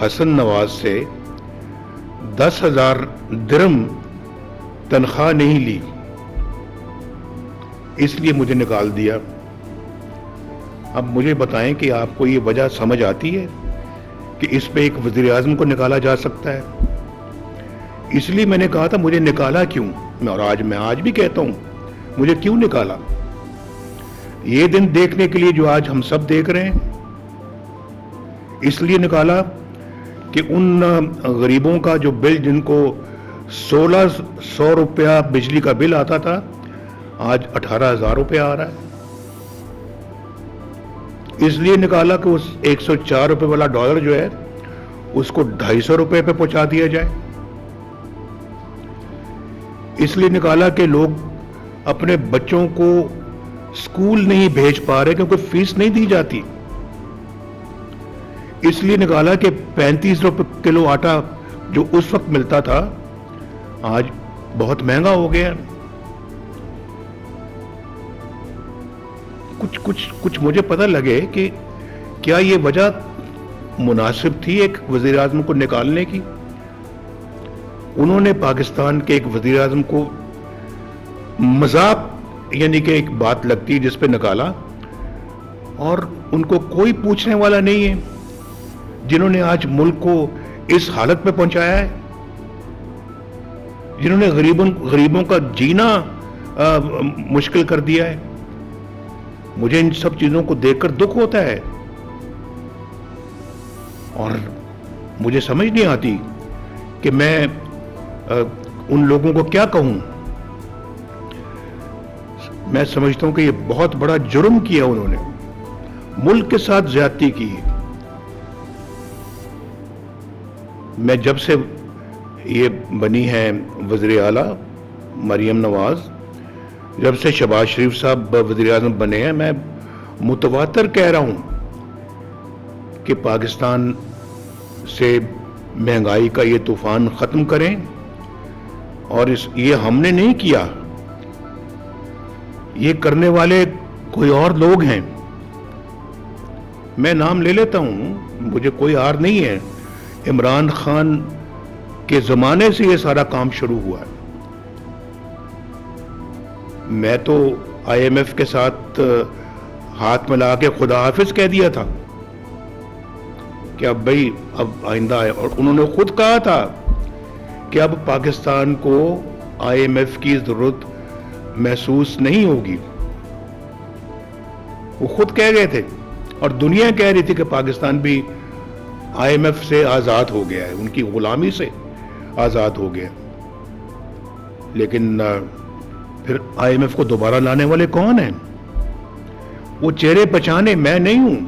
حسن نواز سے 10,000 درہم تنخواہ نہیں لی، اس لیے مجھے نکال دیا۔ اب مجھے بتائیں کہ آپ کو یہ وجہ سمجھ آتی ہے کہ اس پہ ایک وزیر اعظم کو نکالا جا سکتا ہے؟ اس لیے میں نے کہا تھا مجھے نکالا کیوں، اور میں آج بھی کہتا ہوں مجھے کیوں نکالا؟ یہ دن دیکھنے کے لیے جو آج ہم سب دیکھ رہے ہیں، اس لیے نکالا کہ ان غریبوں کا جو بل، جن کو 1,600 روپیہ بجلی کا بل آتا تھا، آج 18,000 روپیہ آ رہا ہے۔ اس لیے نکالا کہ اس 104 روپے والا ڈالر جو ہے اس کو 250 روپے پہ پہنچا دیا جائے۔ اس لیے نکالا کہ لوگ اپنے بچوں کو اسکول نہیں بھیج پا رہے کیونکہ فیس نہیں دی جاتی۔ اس لیے نکالا کہ 35 روپے کلو آٹا جو اس وقت ملتا تھا آج بہت مہنگا ہو گیا۔ کچھ مجھے پتہ لگے کہ کیا یہ وجہ مناسب تھی ایک وزیر اعظم کو نکالنے کی؟ انہوں نے پاکستان کے ایک وزیر اعظم کو مذاق یعنی کہ ایک بات لگتی جس پہ نکالا، اور ان کو کوئی پوچھنے والا نہیں ہے، جنہوں نے آج ملک کو اس حالت پہ پہنچایا ہے، جنہوں نے غریبوں کا جینا مشکل کر دیا ہے۔ مجھے ان سب چیزوں کو دیکھ کر دکھ ہوتا ہے، اور مجھے سمجھ نہیں آتی کہ میں ان لوگوں کو کیا کہوں۔ میں سمجھتا ہوں کہ یہ بہت بڑا جرم کیا انہوں نے، ملک کے ساتھ زیادتی کی۔ میں جب سے یہ بنی ہے وزیر اعلیٰ مریم نواز، جب سے شہباز شریف صاحب وزیر اعظم بنے ہیں، میں متواتر کہہ رہا ہوں کہ پاکستان سے مہنگائی کا یہ طوفان ختم کریں، اور یہ ہم نے نہیں کیا، یہ کرنے والے کوئی اور لوگ ہیں۔ میں نام لے لیتا ہوں، مجھے کوئی آر نہیں ہے، عمران خان کے زمانے سے یہ سارا کام شروع ہوا ہے۔ میں تو IMF کے ساتھ ہاتھ ملا کے خدا حافظ کہہ دیا تھا کہ اب بھائی اب آئندہ ہے، اور انہوں نے خود کہا تھا کہ اب پاکستان کو IMF کی ضرورت محسوس نہیں ہوگی۔ وہ خود کہہ گئے تھے، اور دنیا کہہ رہی تھی کہ پاکستان بھی IMF سے آزاد ہو گیا ہے، ان کی غلامی سے آزاد ہو گیا۔ لیکن پھر IMF کو دوبارہ لانے والے کون ہیں؟ وہ چہرے پہچانے میں نہیں ہوں،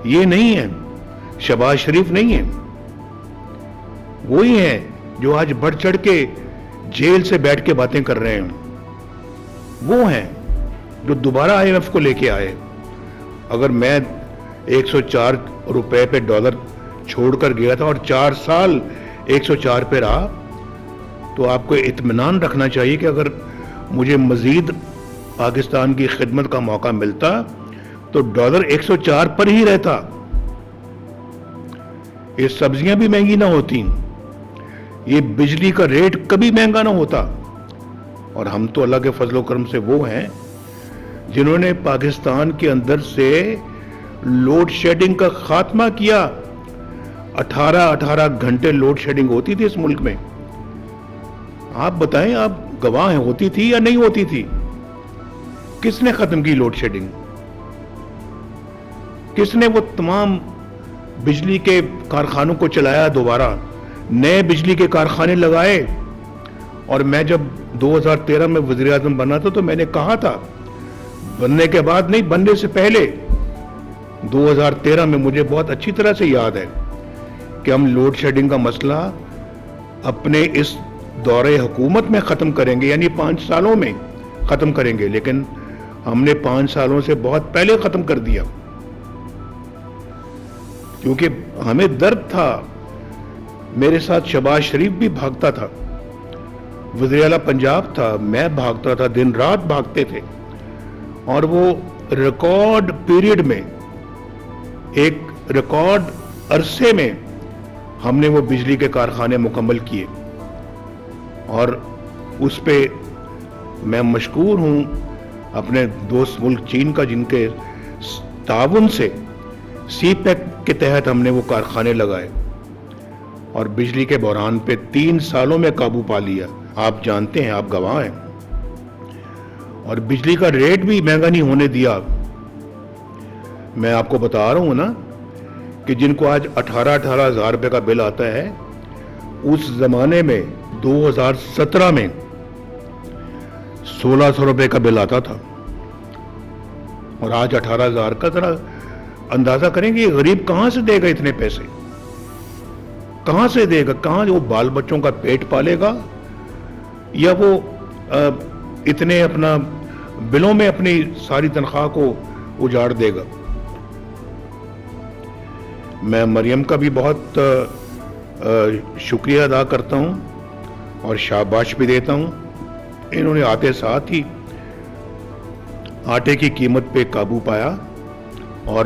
یہ نہیں ہے، شہباز شریف نہیں ہے، وہی ہیں جو آج بڑھ چڑھ کے جیل سے بیٹھ کے باتیں کر رہے ہیں، وہ ہیں جو دوبارہ IMF کو لے کے آئے۔ اگر میں 104 روپے پہ ڈالر چھوڑ کر گیا تھا اور 4 سال 104 پہ رہا، تو آپ کو اطمینان رکھنا چاہیے کہ اگر مجھے مزید پاکستان کی خدمت کا موقع ملتا تو ڈالر 104 پر ہی رہتا، یہ سبزیاں بھی مہنگی نہ ہوتی، یہ بجلی کا ریٹ کبھی مہنگا نہ ہوتا۔ اور ہم تو اللہ کے فضل و کرم سے وہ ہیں جنہوں نے پاکستان کے اندر سے لوڈ شیڈنگ کا خاتمہ کیا۔ 18 گھنٹے لوڈ شیڈنگ ہوتی تھی اس ملک میں، آپ بتائیں، آپ گواہ ہیں، ہوتی تھی یا نہیں ہوتی تھی؟ کس نے ختم کی لوڈ شیڈنگ؟ کس نے وہ تمام بجلی کے کارخانوں کو چلایا، دوبارہ نئے بجلی کے کارخانے لگائے؟ اور میں جب 2013 میں وزیر اعظم بنا تھا تو میں نے کہا تھا، بننے کے بعد نہیں، بننے سے پہلے 2013 میں مجھے بہت اچھی طرح سے یاد ہے کہ ہم لوڈ شیڈنگ کا مسئلہ اپنے اس دورے حکومت میں ختم کریں گے، یعنی 5 سالوں میں ختم کریں گے، لیکن ہم نے 5 سالوں سے بہت پہلے ختم کر دیا، کیونکہ ہمیں درد تھا۔ میرے ساتھ شہباز شریف بھی بھاگتا تھا، وزیر اعلیٰ پنجاب تھا، میں بھاگتا تھا، دن رات بھاگتے تھے، اور وہ ریکارڈ پیریڈ میں ایک ریکارڈ عرصے میں ہم نے وہ بجلی کے کارخانے مکمل کیے، اور اس پہ میں مشکور ہوں اپنے دوست ملک چین کا، جن کے تعاون سے سی پیک کے تحت ہم نے وہ کارخانے لگائے اور بجلی کے بحران پہ 3 سالوں میں قابو پا لیا۔ آپ جانتے ہیں، آپ گواہ ہیں، اور بجلی کا ریٹ بھی مہنگا نہیں ہونے دیا۔ میں آپ کو بتا رہا ہوں نا کہ جن کو آج 18 ہزار روپے کا بل آتا ہے، اس زمانے میں 2017 میں 1600 روپے کا بل آتا تھا، اور آج 18,000 کا۔ ذرا اندازہ کریں گے یہ غریب کہاں سے دے گا اتنے پیسے؟ کہاں سے دے گا؟ کہاں وہ بال بچوں کا پیٹ پالے گا، یا وہ اتنے اپنا بلوں میں اپنی ساری تنخواہ کو اجاڑ دے گا؟ میں مریم کا بھی بہت شکریہ ادا کرتا ہوں اور شاباش بھی دیتا ہوں۔ انہوں نے آتے ساتھ ہی آٹے کی قیمت پہ قابو پایا اور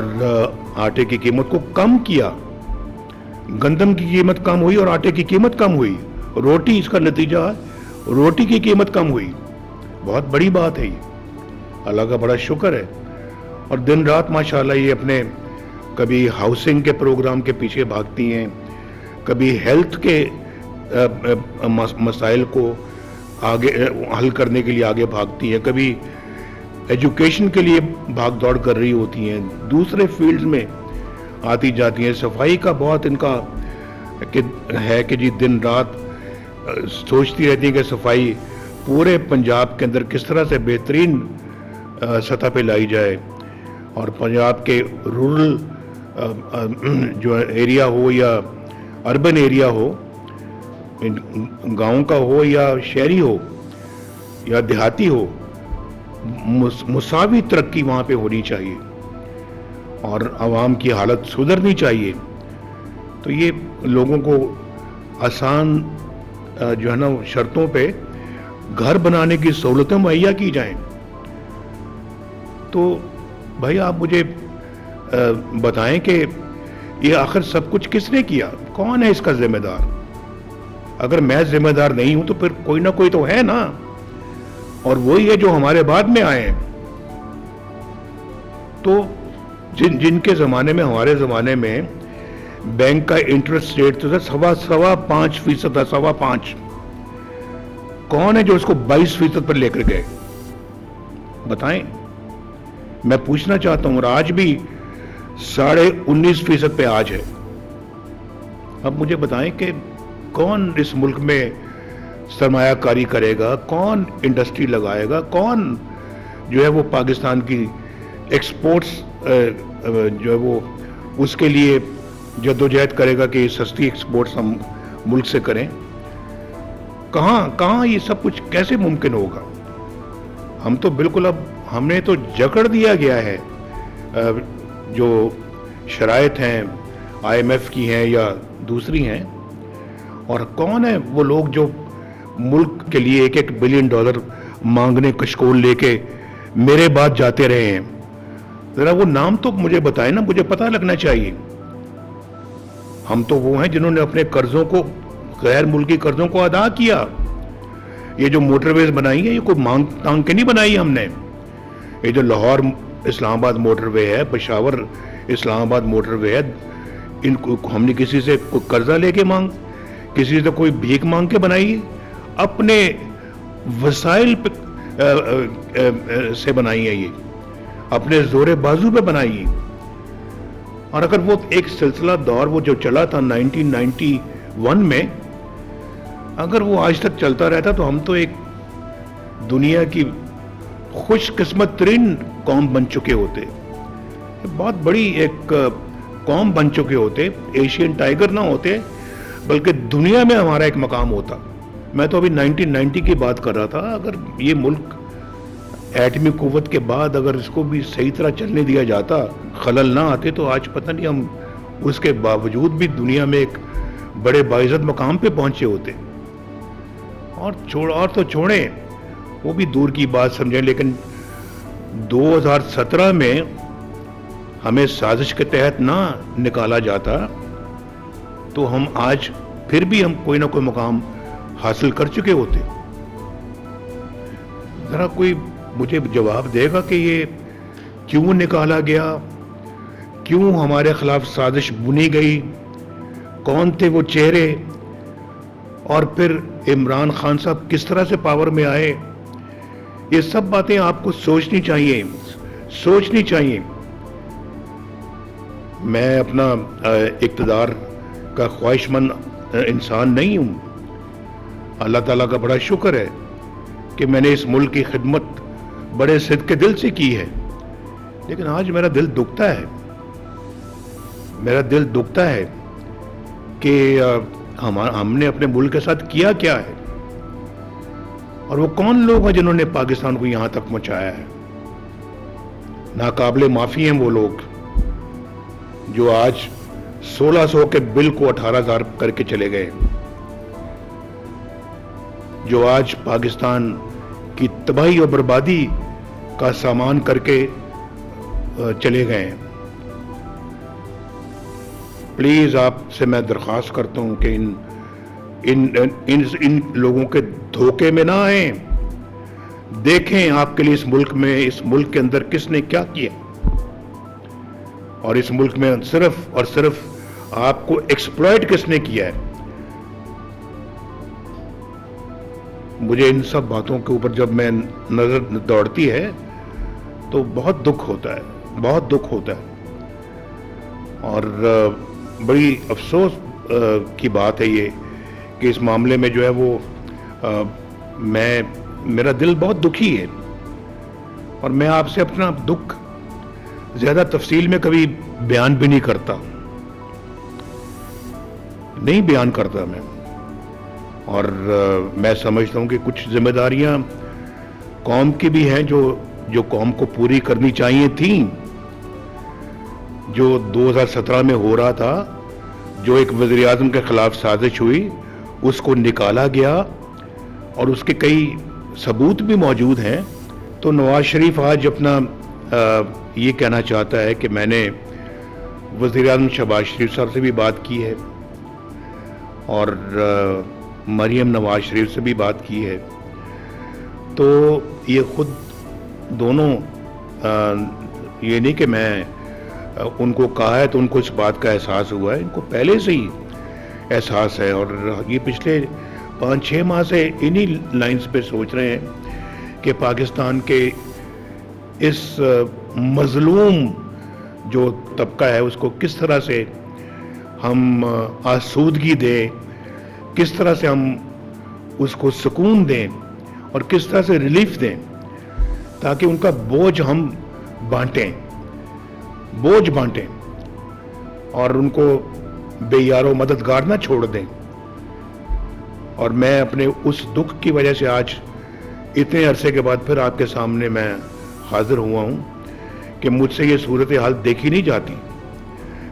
آٹے کی قیمت کو کم کیا۔ گندم کی قیمت کم ہوئی اور آٹے کی قیمت کم ہوئی۔ روٹی، اس کا نتیجہ ہے، روٹی کی قیمت کم ہوئی۔ بہت بڑی بات ہے یہ، اللہ کا بڑا شکر ہے۔ اور دن رات ماشاءاللہ یہ اپنے کبھی ہاؤسنگ کے پروگرام کے پیچھے بھاگتی ہیں، کبھی ہیلتھ کے مسائل کو آگے حل کرنے کے لیے آگے بھاگتی ہیں، کبھی ایجوکیشن کے لیے بھاگ دوڑ کر رہی ہوتی ہیں، دوسرے فیلڈز میں آتی جاتی ہیں۔ صفائی کا بہت ان کا ہے کہ جی دن رات سوچتی رہتی ہیں کہ صفائی پورے پنجاب کے اندر کس طرح سے بہترین سطح پہ لائی جائے، اور پنجاب کے رورل جو ایریا ہو یا اربن ایریا ہو، گاؤں کا ہو یا شہری ہو یا دیہاتی ہو، مساوی ترقی وہاں پہ ہونی چاہیے اور عوام کی حالت سدھرنی چاہیے۔ تو یہ لوگوں کو آسان جو ہے نا شرطوں پہ گھر بنانے کی سہولتیں مہیا کی جائیں۔ تو بھائی آپ مجھے بتائیں کہ یہ آخر سب کچھ کس نے کیا؟ کون ہے اس کا ذمہ دار؟ اگر میں ذمہ دار نہیں ہوں تو پھر کوئی نہ کوئی تو ہے نا، اور وہی ہے جو ہمارے بعد میں آئے ہیں۔ تو جن کے زمانے میں، ہمارے زمانے میں بینک کا انٹرسٹ ریٹ تو تھا 5.25% تھا، 5.25۔ کون ہے جو اس کو 22% پر لے کر گئے؟ بتائیں، میں پوچھنا چاہتا ہوں۔ اور آج بھی 19.5% پہ آج ہے۔ اب مجھے بتائیں کہ کون اس ملک میں سرمایہ کاری کرے گا، کون انڈسٹری لگائے گا، کون جو ہے وہ پاکستان کی ایکسپورٹس جو ہے وہ اس کے لیے جدوجہد کرے گا کہ سستی ایکسپورٹس ہم ملک سے کریں؟ کہاں یہ سب کچھ کیسے ممکن ہوگا؟ ہم تو بالکل اب ہم نے تو جکڑ دیا گیا ہے۔ جو شرائط ہیں IMF کی ہیں یا دوسری ہیں، اور کون ہے وہ لوگ جو ملک کے لیے $1 بلین مانگنے کشکول لے کے میرے بعد جاتے رہے ہیں؟ ذرا وہ نام تو مجھے بتائیں نا، مجھے پتہ لگنا چاہیے۔ ہم تو وہ ہیں جنہوں نے اپنے قرضوں کو، غیر ملکی قرضوں کو ادا کیا۔ یہ جو موٹر ویز بنائی ہیں، یہ کوئی مانگ تانگ کے نہیں بنائی ہم نے۔ یہ جو لاہور اسلام آباد موٹر وے ہے، پشاور اسلام آباد موٹر وے ہے، ان کو ہم نے کسی سے کوئی قرضہ لے کے کسی سے کوئی بھیک مانگ کے بنائی ہے؟ اپنے وسائل سے بنائی ہے، یہ اپنے زور بازو پہ بنائی ہے۔ اور اگر وہ ایک سلسلہ دور وہ جو چلا تھا 1991 میں، اگر وہ آج تک چلتا رہتا تو ہم تو ایک دنیا کی خوش قسمت ترین قوم بن چکے ہوتے، بہت بڑی ایک قوم بن چکے ہوتے، ایشین ٹائیگر نہ ہوتے بلکہ دنیا میں ہمارا ایک مقام ہوتا۔ میں تو ابھی 1990 کی بات کر رہا تھا۔ اگر یہ ملک ایٹمی قوت کے بعد اگر اس کو بھی صحیح طرح چلنے دیا جاتا، خلل نہ آتے، تو آج پتہ نہیں ہم اس کے باوجود بھی دنیا میں ایک بڑے باعزت مقام پہ پہنچے ہوتے۔ اور تو چھوڑیں، وہ بھی دور کی بات سمجھیں، لیکن 2017 میں ہمیں سازش کے تحت نہ نکالا جاتا تو ہم آج پھر بھی ہم کوئی نہ کوئی مقام حاصل کر چکے ہوتے. ذرا کوئی مجھے جواب دے گا کہ یہ کیوں نکالا گیا, کیوں ہمارے خلاف سازش بنی گئی, کون تھے وہ چہرے, اور پھر عمران خان صاحب کس طرح سے پاور میں آئے. یہ سب باتیں آپ کو سوچنی چاہیے. میں اپنا اقتدار کا خواہش مند انسان نہیں ہوں. اللہ تعالیٰ کا بڑا شکر ہے کہ میں نے اس ملک کی خدمت بڑے صدق کے دل سے کی ہے, لیکن آج میرا دل دکھتا ہے کہ ہم نے اپنے ملک کے ساتھ کیا ہے, اور وہ کون لوگ ہیں جنہوں نے پاکستان کو یہاں تک پہنچایا ہے. ناقابل معافی ہیں وہ لوگ جو آج 1600 کے بل کو 18,000 کر کے چلے گئے, جو آج پاکستان کی تباہی اور بربادی کا سامان کر کے چلے گئے ہیں. پلیز آپ سے میں درخواست کرتا ہوں کہ ان لوگوں کے دھوکے میں نہ آئیں. دیکھیں آپ کے لیے اس ملک کے اندر کس نے کیا کیا, اور اس ملک میں صرف اور صرف آپ کو ایکسپلائٹ کس نے کیا ہے. مجھے ان سب باتوں کے اوپر جب میں نظر دوڑتی ہے تو بہت دکھ ہوتا ہے, اور بڑی افسوس کی بات ہے یہ کہ اس معاملے میں جو ہے وہ میرا دل بہت دکھی ہے, اور میں آپ سے اپنا دکھ زیادہ تفصیل میں کبھی بیان بھی نہیں کرتا میں. اور میں سمجھتا ہوں کہ کچھ ذمہ داریاں قوم کی بھی ہیں جو قوم کو پوری کرنی چاہیے تھیں. جو 2017 میں ہو رہا تھا, جو ایک وزیر اعظم کے خلاف سازش ہوئی, اس کو نکالا گیا اور اس کے کئی ثبوت بھی موجود ہیں. تو نواز شریف آج اپنا یہ کہنا چاہتا ہے کہ میں نے وزیر اعظم شہباز شریف صاحب سے بھی بات کی ہے اور مریم نواز شریف سے بھی بات کی ہے. تو یہ خود دونوں یہ نہیں کہ میں ان کو کہا ہے تو ان کو اس بات کا احساس ہوا ہے, ان کو پہلے سے ہی احساس ہے, اور یہ پچھلے 5-6 ماہ سے انہی لائنز پہ سوچ رہے ہیں کہ پاکستان کے اس مظلوم جو طبقہ ہے اس کو کس طرح سے ہم آسودگی دیں, کس طرح سے ہم اس کو سکون دیں, اور کس طرح سے ریلیف دیں, تاکہ ان کا بوجھ ہم بانٹیں اور ان کو بے یار و مددگار نہ چھوڑ دیں. اور میں اپنے اس دکھ کی وجہ سے آج اتنے عرصے کے بعد پھر آپ کے سامنے میں حاضر ہوا ہوں کہ مجھ سے یہ صورتحال دیکھی نہیں جاتی,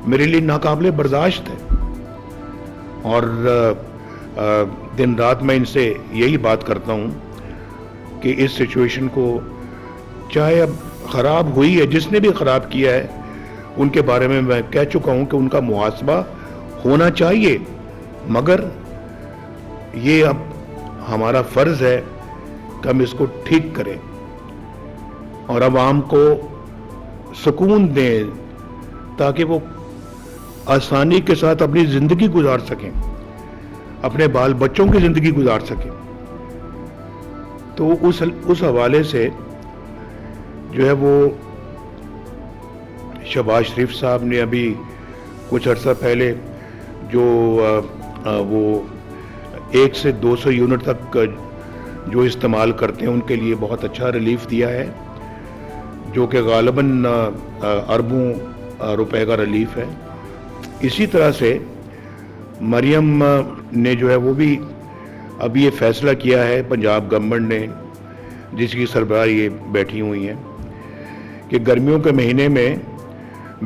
میرے لیے ناقابل برداشت ہے. اور دن رات میں ان سے یہی بات کرتا ہوں کہ اس سچویشن کو چاہے اب خراب ہوئی ہے, جس نے بھی خراب کیا ہے ان کے بارے میں کہہ چکا ہوں کہ ان کا محاسبہ ہونا چاہیے, مگر یہ اب ہمارا فرض ہے کہ ہم اس کو ٹھیک کریں اور عوام کو سکون دیں تاکہ وہ آسانی کے ساتھ اپنی زندگی گزار سکیں, اپنے بال بچوں کی زندگی گزار سکیں. تو اس حوالے سے جو ہے وہ شہباز شریف صاحب نے ابھی کچھ عرصہ پہلے جو وہ 1 سے 200 یونٹ تک جو استعمال کرتے ہیں ان کے لیے بہت اچھا ریلیف دیا ہے, جو کہ غالباً اربوں روپے کا ریلیف ہے. اسی طرح سے مریم نے جو ہے وہ بھی اب یہ فیصلہ کیا ہے, پنجاب گورنمنٹ نے, جس کی سربراہ یہ بیٹھی ہوئی ہیں, کہ گرمیوں کے مہینے میں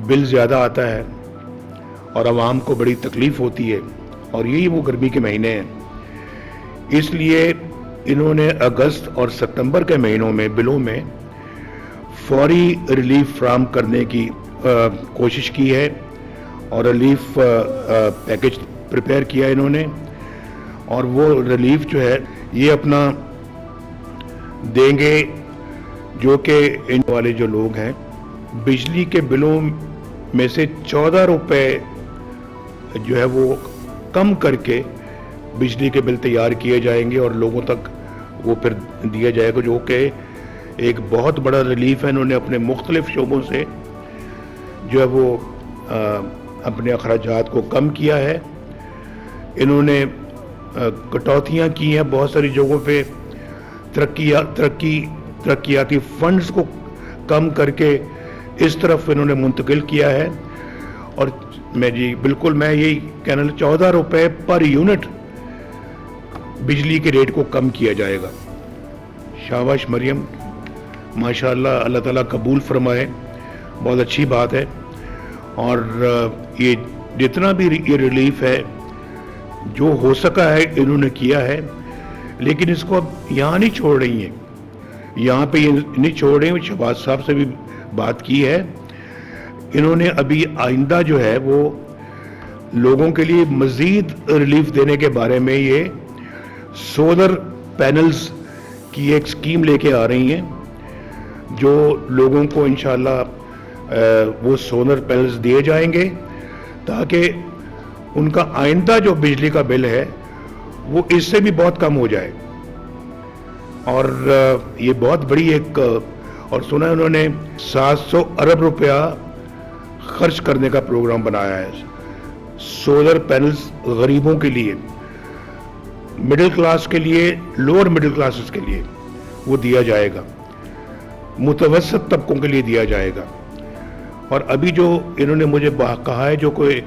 بل زیادہ آتا ہے اور عوام کو بڑی تکلیف ہوتی ہے, اور یہی وہ گرمی کے مہینے ہیں. اس لیے انہوں نے اگست اور ستمبر کے مہینوں میں بلوں میں فوری ریلیف فراہم کرنے کی کوشش کی ہے, اور ریلیف پیکج پریپیئر کیا انہوں نے، اور وہ ریلیف جو ہے یہ اپنا دیں گے، جو کہ ان والے جو لوگ ہیں بجلی کے بلوں میں سے 14 روپے جو ہے وہ کم کر کے بجلی کے بل تیار کیے جائیں گے اور لوگوں تک وہ پھر دیا جائے گا، جو کہ ایک بہت بڑا ریلیف ہے۔ انہوں نے اپنے مختلف شعبوں سے جو ہے وہ اپنے اخراجات کو کم کیا ہے۔ انہوں نے کٹوتیاں کی ہیں بہت ساری جگہوں پہ، ترقیاتی فنڈز کو کم کر کے اس طرف انہوں نے منتقل کیا ہے، اور میں بالکل میں یہی کہنا 14 روپے پر یونٹ بجلی کے ریٹ کو کم کیا جائے گا۔ شاباش مریم، ماشاءاللہ، اللہ تعالیٰ قبول فرمائے، بہت اچھی بات ہے۔ اور یہ جتنا بھی یہ ریلیف ہے جو ہو سکا ہے انہوں نے کیا ہے، لیکن اس کو اب یہاں نہیں چھوڑ رہی ہیں، یہاں پہ یہ نہیں چھوڑ رہے ہیں۔ شہباز صاحب سے بھی بات کی ہے، انہوں نے ابھی آئندہ جو ہے وہ لوگوں کے لیے مزید ریلیف دینے کے بارے میں یہ سولر پینلز کی ایک سکیم لے کے آ رہی ہیں، جو لوگوں کو انشاءاللہ وہ سولر پینلز دیے جائیں گے تاکہ ان کا آئندہ جو بجلی کا بل ہے وہ اس سے بھی بہت کم ہو جائے۔ اور یہ بہت بڑی ایک، اور سنا انہوں نے 700 ارب روپیہ خرچ کرنے کا پروگرام بنایا ہے سولر پینلز غریبوں کے لیے، مڈل کلاس کے لیے، لوور مڈل کلاسز کے لیے وہ دیا جائے گا، متوسط طبقوں کے لیے دیا جائے گا۔ اور ابھی جو انہوں نے مجھے کہا ہے جو کوئی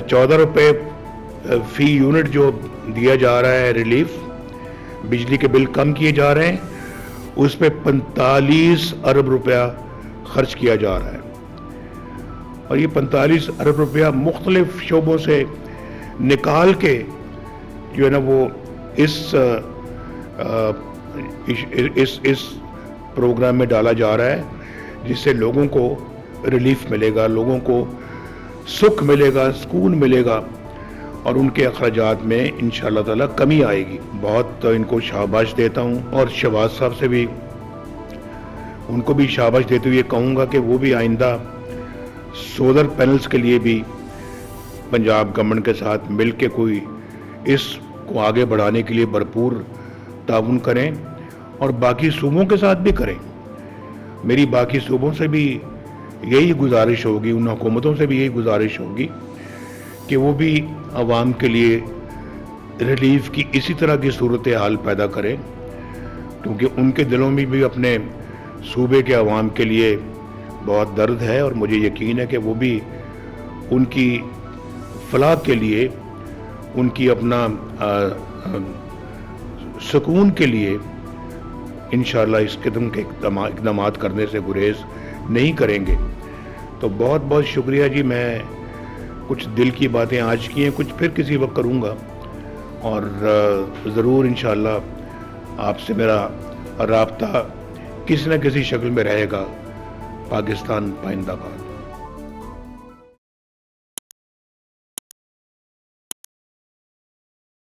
14 روپے فی یونٹ جو دیا جا رہا ہے ریلیف، بجلی کے بل کم کیے جا رہے ہیں، اس پہ 45 ارب روپیہ خرچ کیا جا رہا ہے، اور یہ 45 ارب روپیہ مختلف شعبوں سے نکال کے جو ہے نا وہ اس پروگرام میں ڈالا جا رہا ہے، جس سے لوگوں کو ریلیف ملے گا، لوگوں کو سکھ ملے گا، سکون ملے گا، اور ان کے اخراجات میں انشاءاللہ تعالی کمی آئے گی۔ بہت ان کو شاباش دیتا ہوں، اور شہباز صاحب سے بھی ان کو بھی شاباش دیتے ہوئے کہوں گا کہ وہ بھی آئندہ سولر پینلز کے لیے بھی پنجاب گورنمنٹ کے ساتھ مل کے کوئی اس کو آگے بڑھانے کے لیے بھرپور تعاون کریں، اور باقی صوبوں کے ساتھ بھی کریں۔ میری باقی صوبوں سے بھی یہی گزارش ہوگی، ان حکومتوں سے بھی یہی گزارش ہوگی کہ وہ بھی عوام کے لیے ریلیف کی اسی طرح کی صورتحال پیدا کریں، کیونکہ ان کے دلوں میں بھی اپنے صوبے کے عوام کے لیے بہت درد ہے، اور مجھے یقین ہے کہ وہ بھی ان کی فلاح کے لیے، ان کی اپنا سکون کے لیے انشاءاللہ اس قسم کے اقدامات کرنے سے گریز نہیں کریں گے۔ تو بہت بہت شکریہ جی، میں کچھ دل کی باتیں آج کی ہیں، کچھ پھر کسی وقت کروں گا، اور ضرور انشاءاللہ آپ سے میرا رابطہ کسی نہ کسی شکل میں رہے گا۔ پاکستان پائندہ باد۔